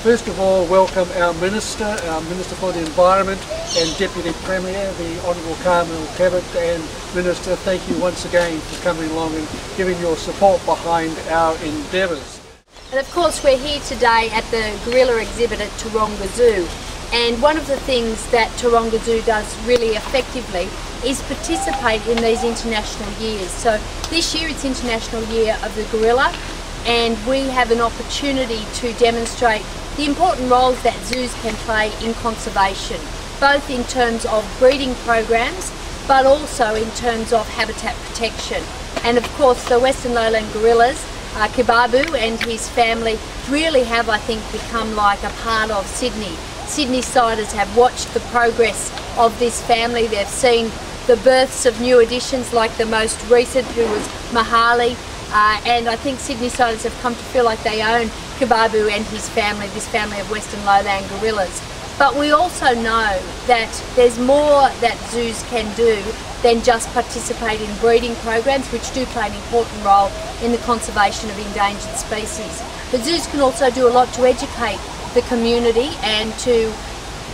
first of all welcome our Minister for the Environment and Deputy Premier, the Honourable Carmel Cabot, and Minister, thank you once again for coming along and giving your support behind our endeavours. And of course we're here today at the gorilla exhibit at Taronga Zoo, and one of the things that Taronga Zoo does really effectively is participate in these international years. So this year it's International Year of the Gorilla, and we have an opportunity to demonstrate the important roles that zoos can play in conservation, both in terms of breeding programs but also in terms of habitat protection. And of course the Western Lowland gorillas, Kibabu and his family really have, I think, become like a part of Sydney. Sydney-siders have watched the progress of this family. They've seen the births of new additions, like the most recent, who was Mahali, and I think Sydney-siders have come to feel like they own Kibabu and his family, this family of Western Lowland gorillas. But we also know that there's more that zoos can do than just participate in breeding programs, which do play an important role in the conservation of endangered species. But zoos can also do a lot to educate the community and to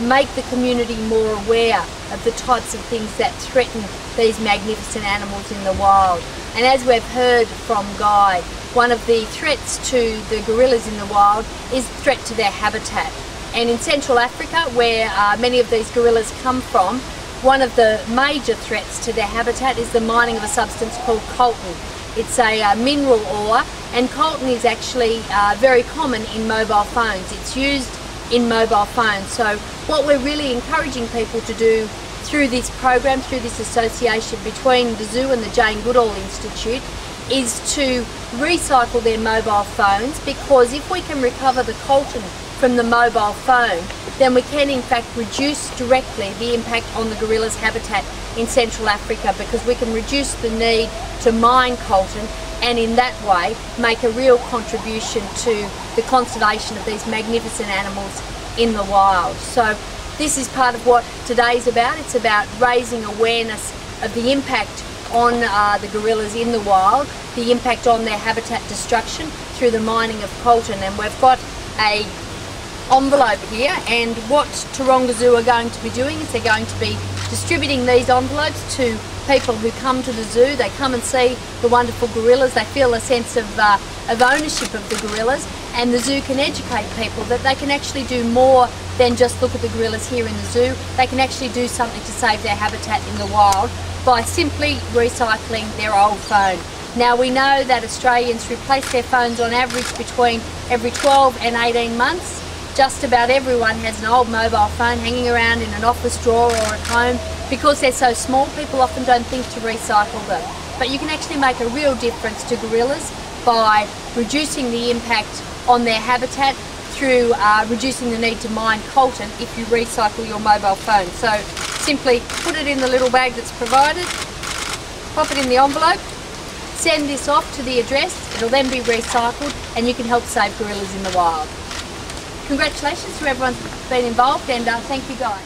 make the community more aware of the types of things that threaten these magnificent animals in the wild. And as we've heard from Guy, one of the threats to the gorillas in the wild is the threat to their habitat. And in Central Africa, where many of these gorillas come from, one of the major threats to their habitat is the mining of a substance called coltan. It's a mineral ore, and coltan is actually very common in mobile phones. It's used in mobile phones. So what we're really encouraging people to do through this program, through this association between the zoo and the Jane Goodall Institute, is to recycle their mobile phones, because if we can recover the coltan from the mobile phone, then we can in fact reduce directly the impact on the gorilla's habitat in Central Africa, because we can reduce the need to mine coltan and in that way make a real contribution to the conservation of these magnificent animals in the wild. So this is part of what today's about. It's about raising awareness of the impact on the gorillas in the wild, the impact on their habitat destruction through the mining of coltan. And we've got a envelope here, and what Taronga Zoo are going to be doing is they're going to be distributing these envelopes to people who come to the zoo. They come and see the wonderful gorillas, they feel a sense of ownership of the gorillas, and the zoo can educate people that they can actually do more than just look at the gorillas here in the zoo. They can actually do something to save their habitat in the wild by simply recycling their old phone. Now we know that Australians replace their phones on average between every 12 and 18 months. Just about everyone has an old mobile phone hanging around in an office drawer or at home. Because they're so small, people often don't think to recycle them. But you can actually make a real difference to gorillas by reducing the impact on their habitat through reducing the need to mine coltan if you recycle your mobile phone. So simply put it in the little bag that's provided, pop it in the envelope, send this off to the address, it'll then be recycled, and you can help save gorillas in the wild. Congratulations to everyone who's been involved, and thank you, Guy.